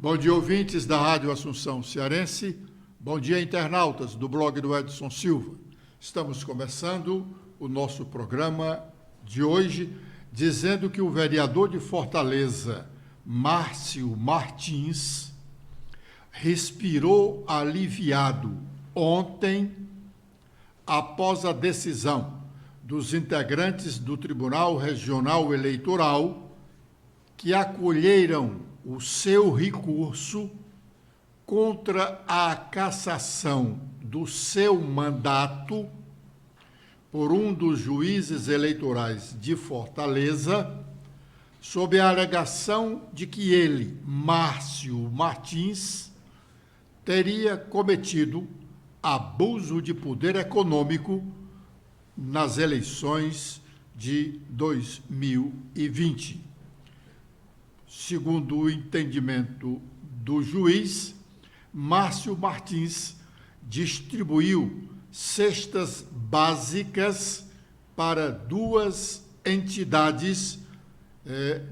Bom dia, ouvintes da Rádio Assunção Cearense. Bom dia, internautas do blog do Edson Silva. Estamos começando o nosso programa de hoje, dizendo que o vereador de Fortaleza, Márcio Martins, respirou aliviado ontem após a decisão dos integrantes do Tribunal Regional Eleitoral que acolheram o seu recurso contra a cassação do seu mandato por um dos juízes eleitorais de Fortaleza, sob a alegação de que ele, Márcio Martins, teria cometido abuso de poder econômico nas eleições de 2020. Segundo o entendimento do juiz, Márcio Martins distribuiu cestas básicas para duas entidades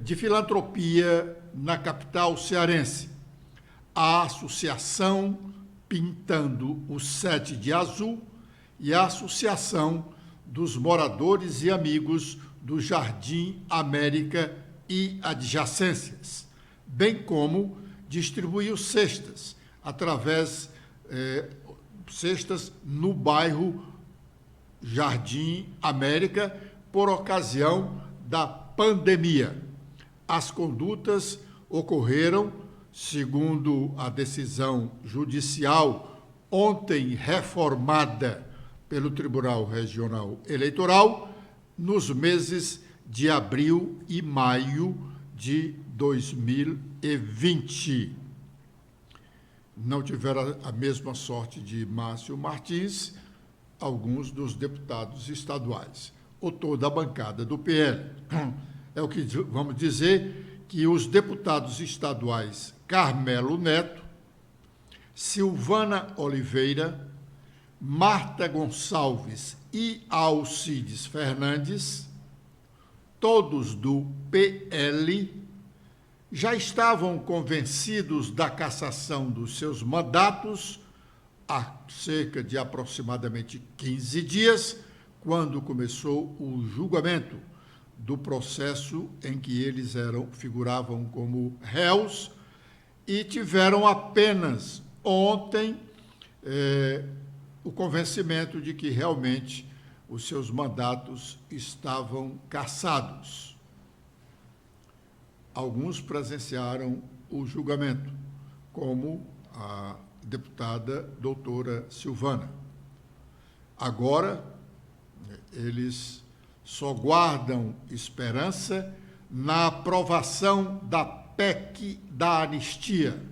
de filantropia na capital cearense: a Associação Pintando o Sete de Azul e a Associação dos Moradores e Amigos do Jardim América e adjacências, bem como distribuiu cestas cestas no bairro Jardim América por ocasião da pandemia. As condutas ocorreram, segundo a decisão judicial ontem reformada pelo Tribunal Regional Eleitoral, nos meses de abril e maio de 2020. Não tiveram a mesma sorte de Márcio Martins alguns dos deputados estaduais, ou toda a bancada do PL. É o que vamos dizer que os deputados estaduais Carmelo Neto, Silvana Oliveira, Marta Gonçalves e Alcides Fernandes, todos do PL, já estavam convencidos da cassação dos seus mandatos há cerca de aproximadamente 15 dias, quando começou o julgamento do processo em que eles figuravam como réus, e tiveram apenas ontem o convencimento de que realmente os seus mandatos estavam cassados. Alguns presenciaram o julgamento, como a deputada doutora Silvana. Agora, eles só guardam esperança na aprovação da PEC da anistia.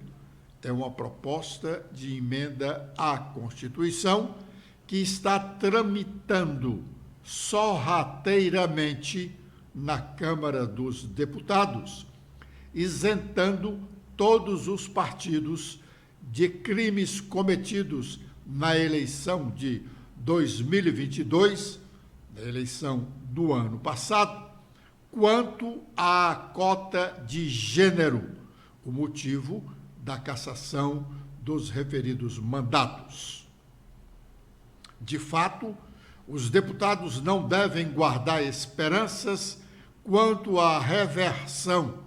É uma proposta de emenda à Constituição que está tramitando sorrateiramente na Câmara dos Deputados, isentando todos os partidos de crimes cometidos na eleição de 2022, na eleição do ano passado, quanto à cota de gênero, o motivo da cassação dos referidos mandatos. De fato, os deputados não devem guardar esperanças quanto à reversão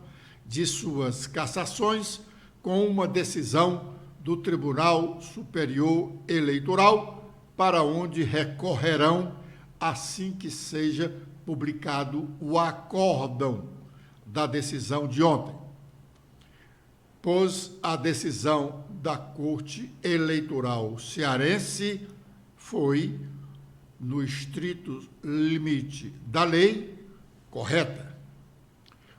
de suas cassações com uma decisão do Tribunal Superior Eleitoral, para onde recorrerão assim que seja publicado o acórdão da decisão de ontem, pois a decisão da Corte Eleitoral cearense foi, no estrito limite da lei, correta.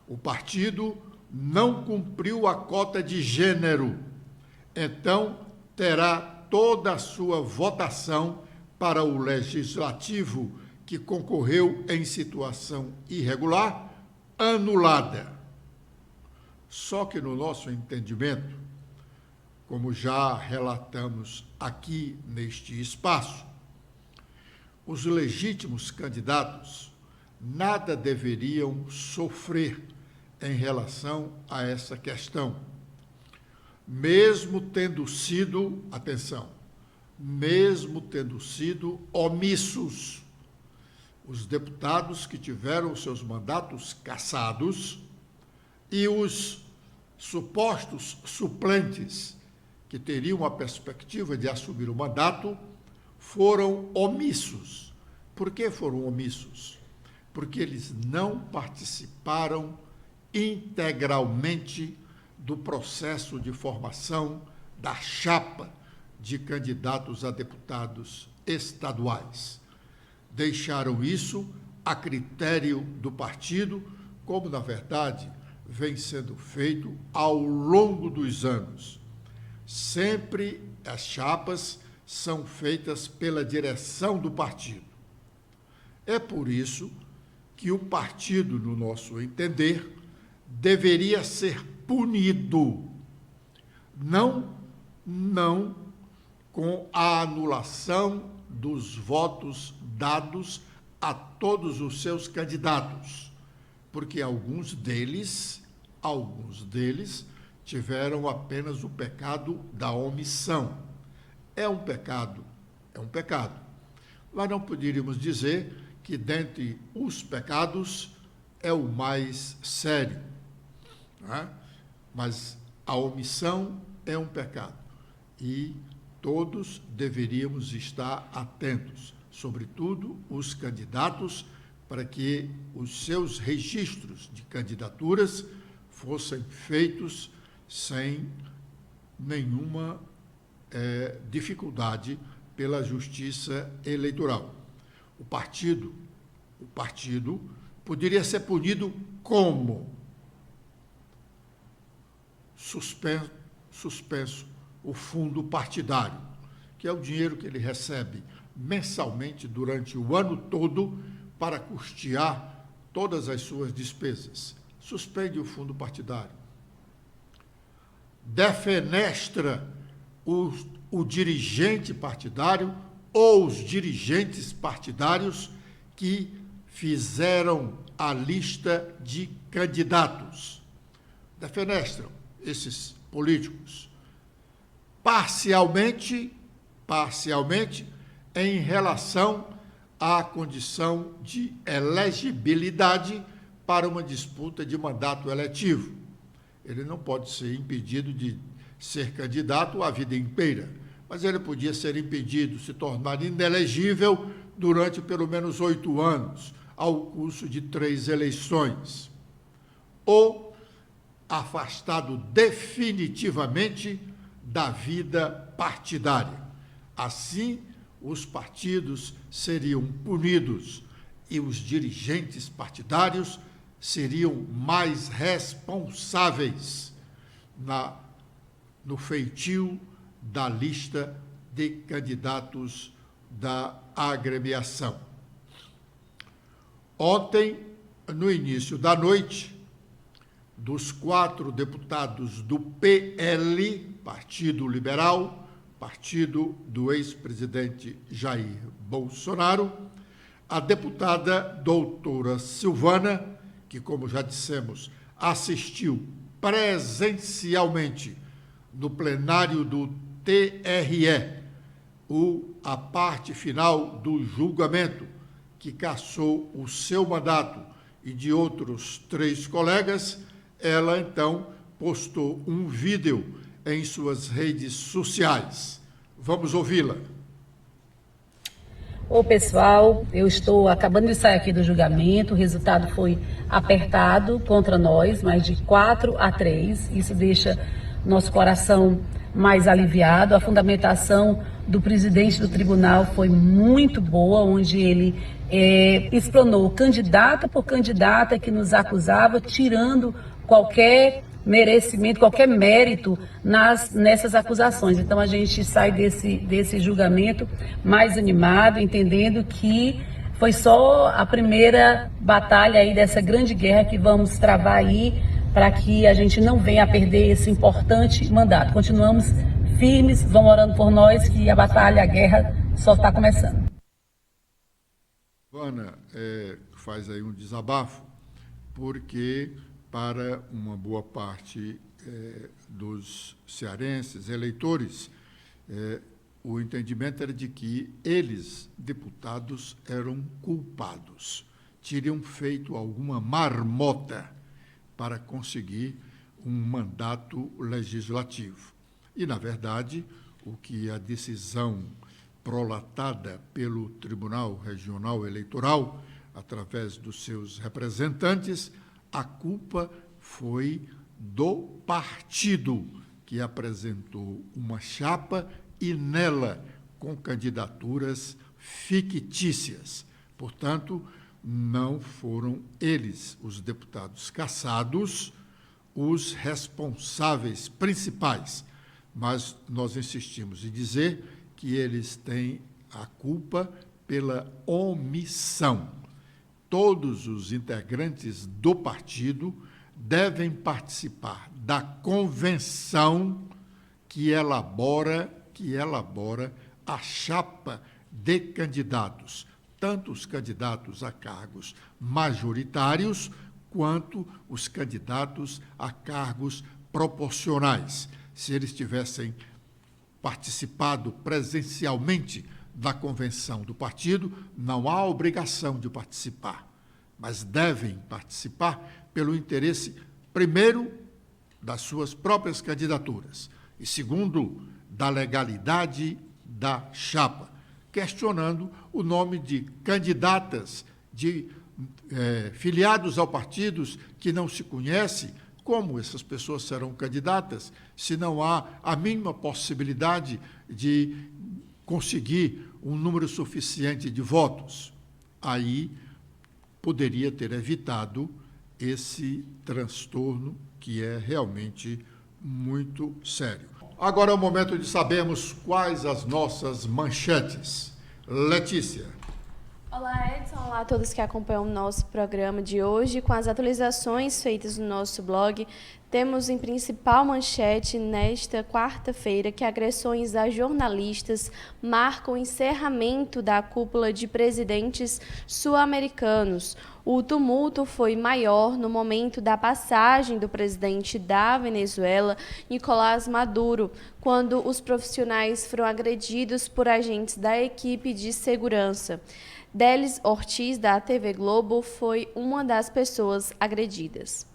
O partido não cumpriu a cota de gênero, então terá toda a sua votação para o legislativo que concorreu em situação irregular anulada. Só que, no nosso entendimento, como já relatamos aqui neste espaço, os legítimos candidatos nada deveriam sofrer em relação a essa questão. mesmo tendo sido, atenção, mesmo tendo sido omissos. Os deputados que tiveram seus mandatos cassados e os supostos suplentes que teriam a perspectiva de assumir o mandato foram omissos. Por que foram omissos? Porque eles não participaram integralmente do processo de formação da chapa de candidatos a deputados estaduais. Deixaram isso a critério do partido, como, na verdade, vem sendo feito ao longo dos anos. Sempre as chapas são feitas pela direção do partido. É por isso que o partido, no nosso entender, deveria ser punido, não com a anulação dos votos dados a todos os seus candidatos, porque alguns deles tiveram apenas o pecado da omissão. É um pecado. Mas não poderíamos dizer que, dentre os pecados, é o mais sério, né? Mas a omissão é um pecado e todos deveríamos estar atentos, sobretudo os candidatos, para que os seus registros de candidaturas fossem feitos sem nenhuma dificuldade pela Justiça Eleitoral. O partido poderia ser punido como? Suspenso o fundo partidário, que é o dinheiro que ele recebe mensalmente durante o ano todo para custear todas as suas despesas. Suspende o fundo partidário. Defenestra o dirigente partidário ou os dirigentes partidários que fizeram a lista de candidatos. Defenestram esses políticos parcialmente em relação à condição de elegibilidade para uma disputa de mandato eletivo. Ele não pode ser impedido de ser candidato a vida inteira, mas ele podia ser impedido, se tornar inelegível durante pelo menos 8 anos, ao curso de 3 eleições, ou afastado definitivamente da vida partidária. Assim, os partidos seriam punidos e os dirigentes partidários seriam mais responsáveis no feitio da lista de candidatos da agremiação. Ontem, no início da noite, dos 4 deputados do PL, Partido Liberal, partido do ex-presidente Jair Bolsonaro, a deputada doutora Silvana, que, como já dissemos, assistiu presencialmente no plenário do TRE, a parte final do julgamento, que cassou o seu mandato e de outros 3 colegas, ela então postou um vídeo em suas redes sociais. Vamos ouvi-la. Ô pessoal, eu estou acabando de sair aqui do julgamento, o resultado foi apertado contra nós, mas de 4-3, isso deixa nosso coração mais aliviado. A fundamentação do presidente do tribunal foi muito boa, onde ele explanou candidata por candidata que nos acusava, tirando qualquer merecimento, qualquer mérito nessas acusações. Então a gente sai desse julgamento mais animado, entendendo que foi só a primeira batalha aí dessa grande guerra que vamos travar aí para que a gente não venha a perder esse importante mandato. Continuamos firmes, vão orando por nós, que a batalha, a guerra só está começando. Ana faz aí um desabafo, porque para uma boa parte dos cearenses, eleitores, o entendimento era de que eles, deputados, eram culpados, teriam feito alguma marmota para conseguir um mandato legislativo. E, na verdade, o que a decisão prolatada pelo Tribunal Regional Eleitoral, através dos seus representantes, a culpa foi do partido, que apresentou uma chapa e nela com candidaturas fictícias. Portanto, não foram eles, os deputados cassados, os responsáveis principais, mas nós insistimos em dizer que eles têm a culpa pela omissão. Todos os integrantes do partido devem participar da convenção que elabora a chapa de candidatos, tanto os candidatos a cargos majoritários quanto os candidatos a cargos proporcionais. Se eles tivessem participado presencialmente da convenção do partido, não há obrigação de participar, mas devem participar pelo interesse, primeiro, das suas próprias candidaturas e, segundo, da legalidade da chapa, questionando o nome de candidatas, de filiados ao partidos que não se conhece. Como essas pessoas serão candidatas se não há a mínima possibilidade de conseguir um número suficiente de votos? Aí poderia ter evitado esse transtorno que é realmente muito sério. Agora é o momento de sabermos quais as nossas manchetes. Letícia. Olá, Edson. Olá a todos que acompanham o nosso programa de hoje. Com as atualizações feitas no nosso blog, temos em principal manchete nesta quarta-feira que agressões a jornalistas marcam o encerramento da cúpula de presidentes sul-americanos. O tumulto foi maior no momento da passagem do presidente da Venezuela, Nicolás Maduro, quando os profissionais foram agredidos por agentes da equipe de segurança. Délis Ortiz, da TV Globo, foi uma das pessoas agredidas.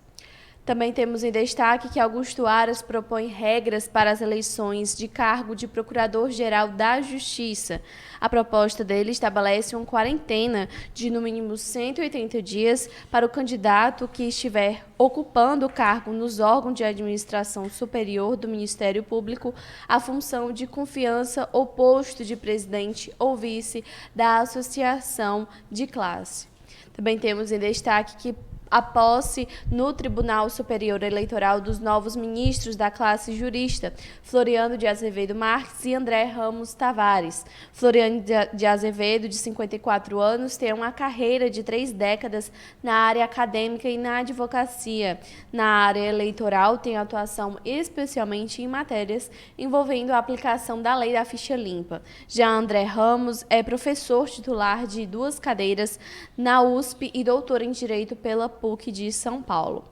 Também temos em destaque que Augusto Aras propõe regras para as eleições de cargo de Procurador-Geral da Justiça. A proposta dele estabelece uma quarentena de, no mínimo, 180 dias para o candidato que estiver ocupando o cargo nos órgãos de administração superior do Ministério Público, a função de confiança ou posto de presidente ou vice da associação de classe. Também temos em destaque que a posse no Tribunal Superior Eleitoral dos novos ministros da classe jurista, Floriano de Azevedo Marques e André Ramos Tavares. Floriano de Azevedo, de 54 anos, tem uma carreira de 3 décadas na área acadêmica e na advocacia. Na área eleitoral, tem atuação especialmente em matérias envolvendo a aplicação da lei da ficha limpa. Já André Ramos é professor titular de 2 cadeiras na USP e doutor em Direito pela PUC de São Paulo.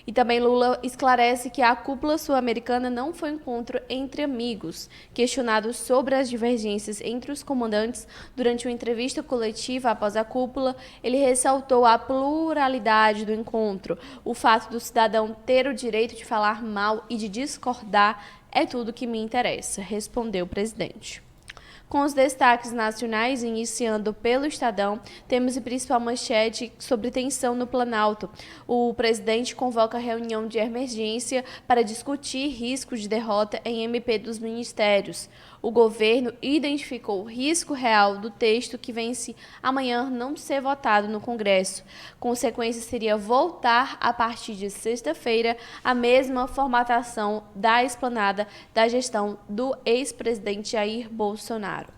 E também Lula esclarece que a cúpula sul-americana não foi um encontro entre amigos. Questionado sobre as divergências entre os comandantes durante uma entrevista coletiva após a cúpula, ele ressaltou a pluralidade do encontro. O fato do cidadão ter o direito de falar mal e de discordar é tudo que me interessa, respondeu o presidente. Com os destaques nacionais, iniciando pelo Estadão, temos em principal manchete sobre tensão no Planalto. O presidente convoca reunião de emergência para discutir riscos de derrota em MP dos ministérios. O governo identificou o risco real do texto que vence amanhã não ser votado no Congresso. Consequência seria voltar, a partir de sexta-feira, a mesma formatação da esplanada da gestão do ex-presidente Jair Bolsonaro.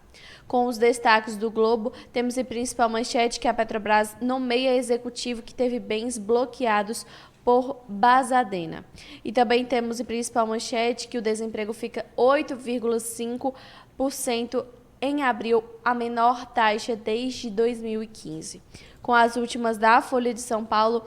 Com os destaques do Globo, temos em principal manchete que a Petrobras nomeia executivo que teve bens bloqueados por Bazadena. E também temos em principal manchete que o desemprego fica 8,5% em abril, a menor taxa desde 2015. Com as últimas da Folha de São Paulo,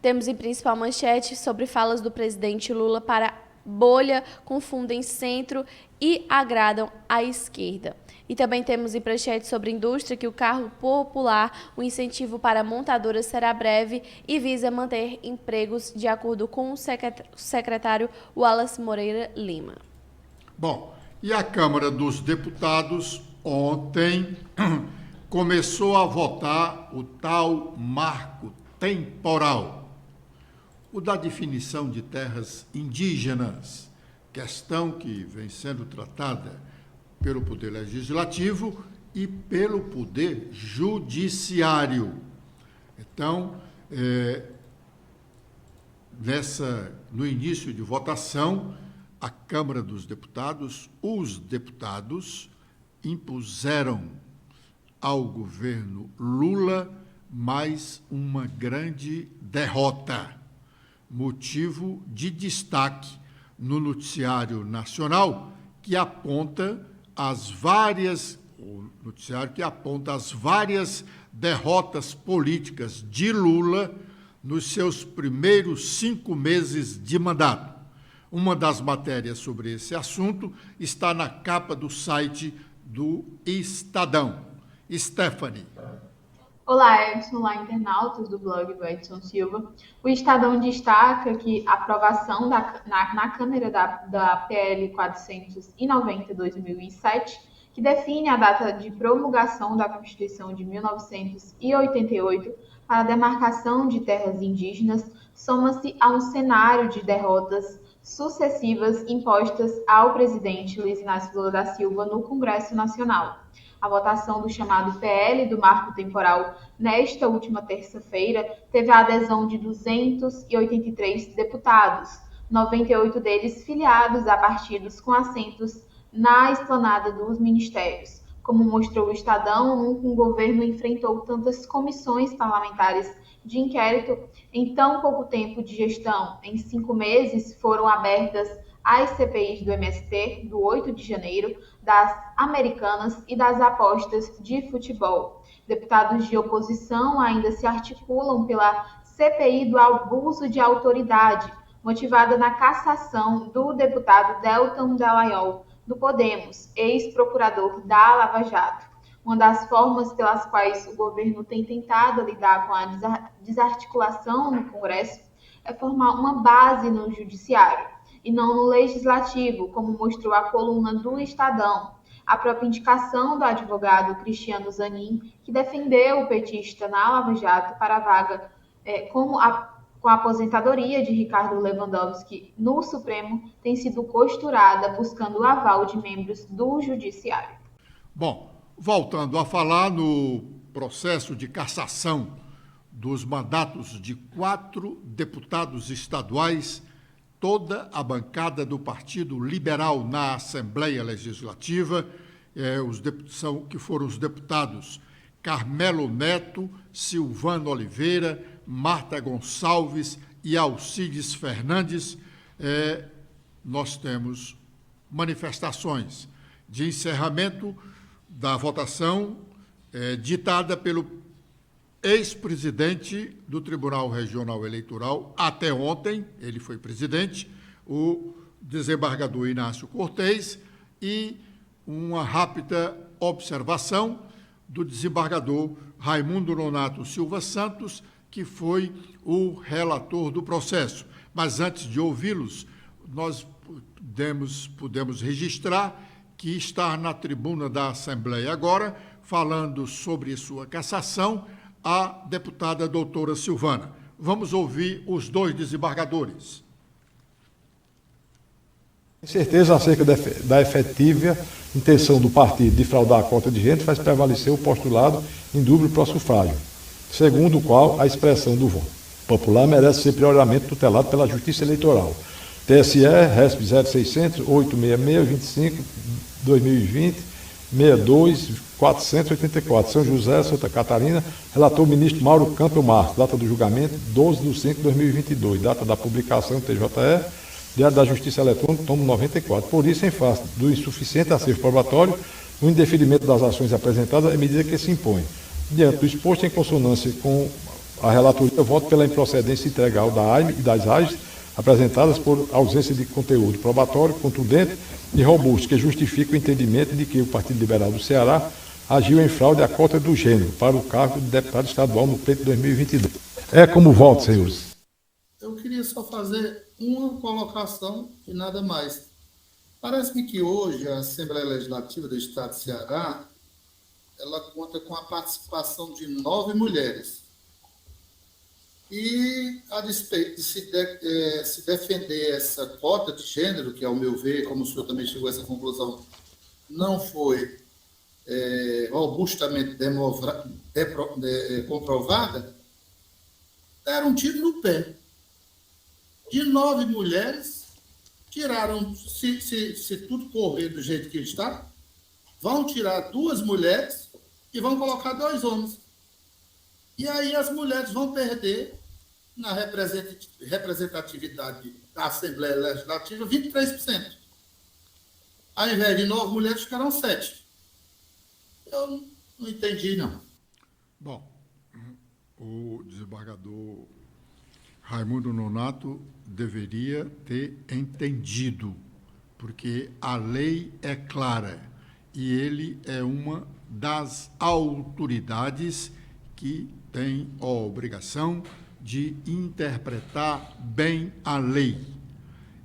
Temos em principal manchete sobre falas do presidente Lula para bolha, confundem centro e agradam a esquerda. E também temos em manchete sobre indústria que o carro popular, o incentivo para montadoras será breve e visa manter empregos, de acordo com o secretário Wallace Moreira Lima. Bom, e a Câmara dos Deputados ontem começou a votar o tal marco temporal, o da definição de terras indígenas, questão que vem sendo tratada pelo Poder Legislativo e pelo Poder Judiciário. Então, no início de votação, a Câmara dos Deputados, os deputados, impuseram ao governo Lula mais uma grande derrota, motivo de destaque no noticiário nacional, que aponta as várias derrotas políticas de Lula nos seus primeiros 5 meses de mandato. Uma das matérias sobre esse assunto está na capa do site do Estadão. Stephanie. Olá, Edson, olá, internautas do blog do Edson Silva. O Estadão destaca que a aprovação na Câmara da PL 490/2007, que define a data de promulgação da Constituição de 1988 para a demarcação de terras indígenas, soma-se a um cenário de derrotas sucessivas impostas ao presidente Luiz Inácio Lula da Silva no Congresso Nacional. A votação do chamado PL do Marco Temporal nesta última terça-feira teve a adesão de 283 deputados, 98 deles filiados a partidos com assentos na esplanada dos ministérios. Como mostrou o Estadão, nunca um governo enfrentou tantas comissões parlamentares de inquérito em tão pouco tempo de gestão. Em 5 meses foram abertas as CPIs do MST, do 8 de janeiro, das Americanas e das apostas de futebol. Deputados de oposição ainda se articulam pela CPI do abuso de autoridade, motivada na cassação do deputado Deltan Dallagnol, do Podemos, ex-procurador da Lava Jato. Uma das formas pelas quais o governo tem tentado lidar com a desarticulação no Congresso é formar uma base no judiciário e não no legislativo, como mostrou a coluna do Estadão. A própria indicação do advogado Cristiano Zanin, que defendeu o petista na Lava Jato para a vaga com a aposentadoria de Ricardo Lewandowski no Supremo, tem sido costurada buscando o aval de membros do Judiciário. Bom, voltando a falar no processo de cassação dos mandatos de 4 deputados estaduais, toda a bancada do Partido Liberal na Assembleia Legislativa, que foram os deputados Carmelo Neto, Silvano Oliveira, Marta Gonçalves e Alcides Fernandes, nós temos manifestações de encerramento da votação ditada pelo ex-presidente do Tribunal Regional Eleitoral, até ontem, ele foi presidente, o desembargador Inácio Cortez, e uma rápida observação do desembargador Raimundo Nonato Silva Santos, que foi o relator do processo. Mas antes de ouvi-los, nós pudemos registrar que está na tribuna da Assembleia agora, falando sobre sua cassação, a deputada doutora Silvana. Vamos ouvir os 2 desembargadores. Certeza acerca da efetiva intenção do partido de fraudar a cota de gente faz prevalecer o postulado em dúvida pro sufrágio, segundo o qual a expressão do voto popular merece ser prioriamente tutelado pela Justiça Eleitoral. TSE, RESP 0600 866 25 2020 62 484, São José, Santa Catarina, relator o ministro Mauro Campbell Marques, data do julgamento 12/5/2022, data da publicação TJE, Diário da Justiça Eletrônica, tomo 94. Por isso, em face do insuficiente acervo probatório, o indeferimento das ações apresentadas é medida que se impõe. Diante do exposto em consonância com A relatoria vota pela improcedência integral da AIME e das AIS apresentadas por ausência de conteúdo probatório, contundente e robusto, que justifica o entendimento de que o Partido Liberal do Ceará agiu em fraude à cota do gênero para o cargo de deputado estadual no pleito de 2022. É como voto, senhores. Eu queria só fazer uma colocação e nada mais. Parece-me que hoje a Assembleia Legislativa do Estado de Ceará, ela conta com a participação de 9 mulheres. E, a despeito de se defender essa cota de gênero, que, ao meu ver, como o senhor também chegou a essa conclusão, não foi robustamente comprovada, deram um tiro no pé. De 9 mulheres, tiraram, se tudo correr do jeito que está, vão tirar 2 mulheres e vão colocar 2 homens. E aí as mulheres vão perder na representatividade da Assembleia Legislativa 23%. Ao invés de 9 mulheres, ficaram 7. Eu não entendi, não. Bom, o desembargador Raimundo Nonato deveria ter entendido, porque a lei é clara e ele é uma das autoridades que tem a obrigação de interpretar bem a lei.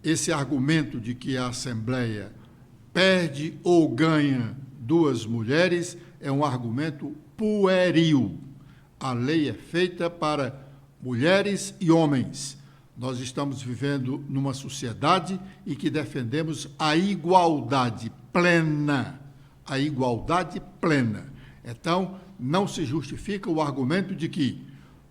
Esse argumento de que a Assembleia perde ou ganha 2 mulheres é um argumento pueril. A lei é feita para mulheres e homens. Nós estamos vivendo numa sociedade em que defendemos a igualdade plena. A igualdade plena. Então, não se justifica o argumento de que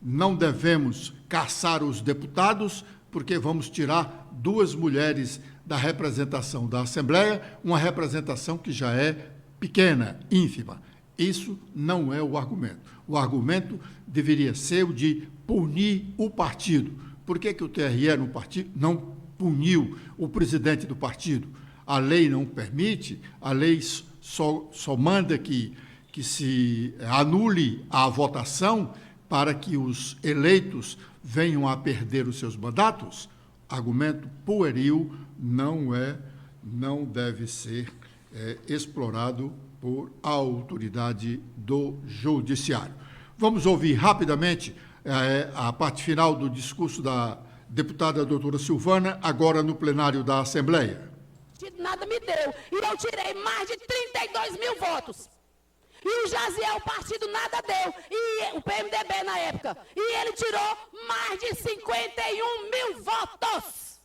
não devemos caçar os deputados porque vamos tirar 2 mulheres da representação da Assembleia, uma representação que já é pequena, ínfima. Isso não é o argumento. O argumento deveria ser o de punir o partido. Por que o TRE não puniu o presidente do partido? A lei não permite, a lei só manda que se anule a votação para que os eleitos venham a perder os seus mandatos. Argumento pueril não deve ser explorado por autoridade do Judiciário. Vamos ouvir rapidamente a parte final do discurso da deputada doutora Silvana, agora no plenário da Assembleia. Nada me deu, e eu tirei mais de 32 mil votos. E o Jaziel, o partido, nada deu, e o PMDB na época. E ele tirou mais de 51 mil votos.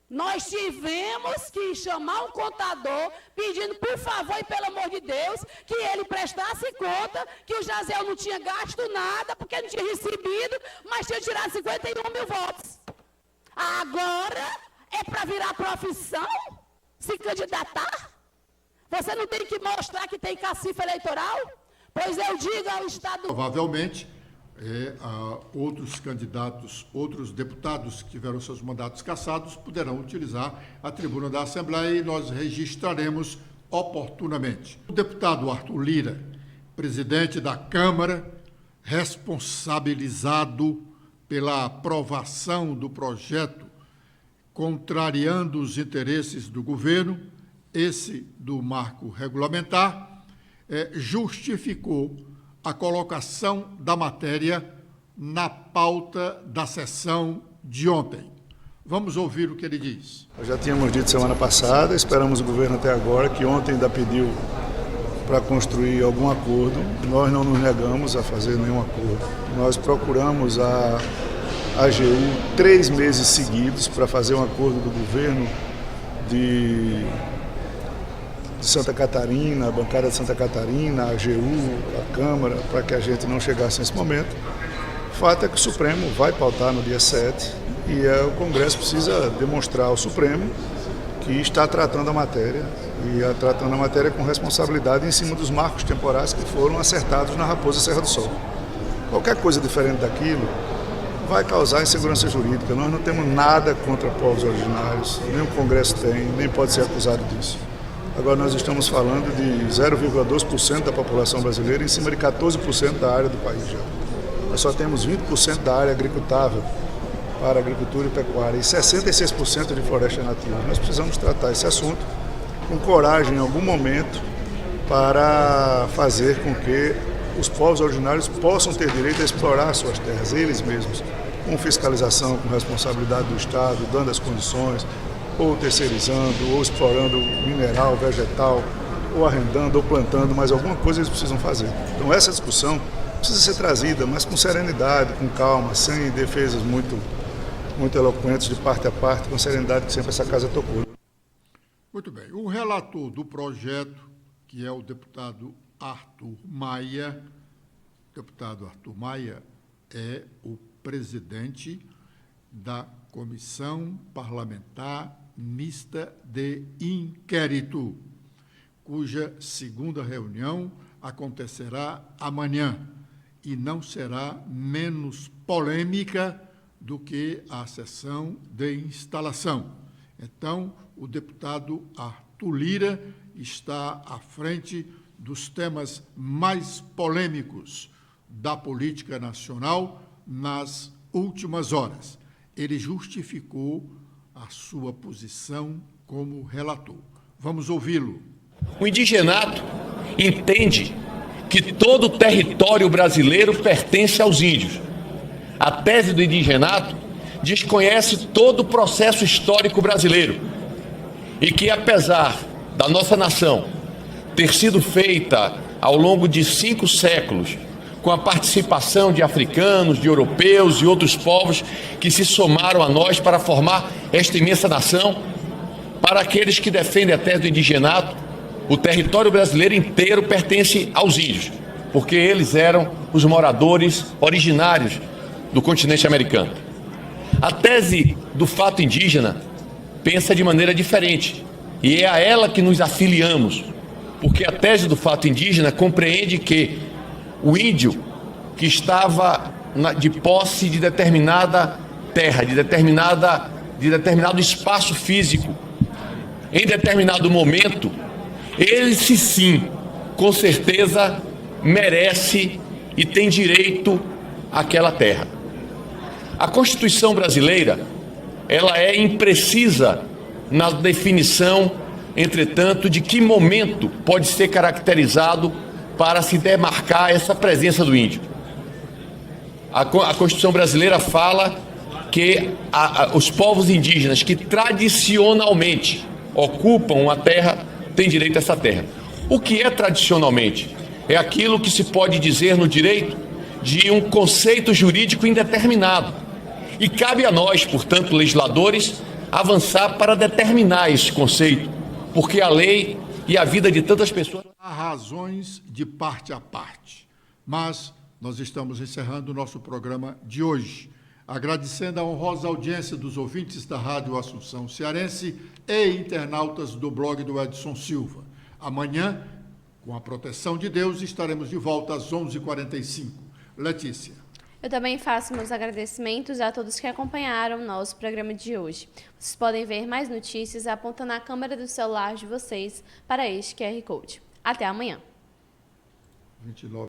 Nós tivemos que chamar um contador, pedindo, por favor e pelo amor de Deus, que ele prestasse conta que o Jaziel não tinha gasto nada, porque não tinha recebido, mas tinha tirado 51 mil votos. Agora é para virar profissão? Se candidatar? Você não tem que mostrar que tem cacife eleitoral? Pois eu digo ao Estado... Provavelmente, outros candidatos, outros deputados que tiveram seus mandatos cassados poderão utilizar a tribuna da Assembleia e nós registraremos oportunamente. O deputado Arthur Lira, presidente da Câmara, responsabilizado pela aprovação do projeto contrariando os interesses do governo, esse do marco regulamentar, justificou a colocação da matéria na pauta da sessão de ontem. Vamos ouvir o que ele diz. Nós já tínhamos dito semana passada, esperamos o governo até agora, que ontem ainda pediu para construir algum acordo. Nós não nos negamos a fazer nenhum acordo. Nós procuramos a AGU 3 meses seguidos para fazer um acordo do governo de Santa Catarina, a bancada de Santa Catarina, a AGU, a Câmara, para que a gente não chegasse nesse momento. O fato é que o Supremo vai pautar no dia 7 e o Congresso precisa demonstrar ao Supremo que está tratando a matéria e tratando a matéria com responsabilidade em cima dos marcos temporais que foram acertados na Raposa Serra do Sol. Qualquer coisa diferente daquilo vai causar insegurança jurídica. Nós não temos nada contra povos originários, nem o Congresso tem, nem pode ser acusado disso. Agora nós estamos falando de 0,2% da população brasileira em cima de 14% da área do país já. Nós só temos 20% da área agricultável para agricultura e pecuária e 66% de floresta nativa. Nós precisamos tratar esse assunto com coragem em algum momento para fazer com que os povos originários possam ter direito a explorar suas terras, eles mesmos, com fiscalização, com responsabilidade do Estado, dando as condições, ou terceirizando, ou explorando mineral, vegetal, ou arrendando, ou plantando, mas alguma coisa eles precisam fazer. Então essa discussão precisa ser trazida, mas com serenidade, com calma, sem defesas muito eloquentes de parte a parte, com serenidade que sempre essa casa tocou. Muito bem. O relator do projeto, que é o deputado Arthur Maia, é o presidente da Comissão Parlamentar Mista de Inquérito, cuja segunda reunião acontecerá amanhã e não será menos polêmica do que a sessão de instalação. Então, o deputado Arthur Lira está à frente dos temas mais polêmicos da política nacional nas últimas horas. Ele justificou a sua posição como relator. Vamos ouvi-lo. O indigenato entende que todo o território brasileiro pertence aos índios. A tese do indigenato desconhece todo o processo histórico brasileiro e que, apesar da nossa nação ter sido feita ao longo de 5 séculos, com a participação de africanos, de europeus e outros povos que se somaram a nós para formar esta imensa nação, para aqueles que defendem a tese do indigenato, o território brasileiro inteiro pertence aos índios, porque eles eram os moradores originários do continente americano. A tese do fato indígena pensa de maneira diferente, e é a ela que nos afiliamos, porque a tese do fato indígena compreende que o índio que estava de posse de determinada terra, de determinado espaço físico, em determinado momento, ele sim, com certeza, merece e tem direito àquela terra. A Constituição brasileira, ela é imprecisa na definição, entretanto, de que momento pode ser caracterizado para se demarcar essa presença do índio. A Constituição brasileira fala que os povos indígenas que tradicionalmente ocupam uma terra têm direito a essa terra. O que é tradicionalmente? É aquilo que se pode dizer no direito de um conceito jurídico indeterminado. E cabe a nós, portanto, legisladores, avançar para determinar esse conceito, porque a lei e a vida de tantas pessoas... Há razões de parte a parte, mas nós estamos encerrando o nosso programa de hoje, agradecendo a honrosa audiência dos ouvintes da Rádio Assunção Cearense e internautas do blog do Edson Silva. Amanhã, com a proteção de Deus, estaremos de volta às 11h45. Letícia. Eu também faço meus agradecimentos a todos que acompanharam o nosso programa de hoje. Vocês podem ver mais notícias apontando a câmera do celular de vocês para este QR Code. Até amanhã. 29.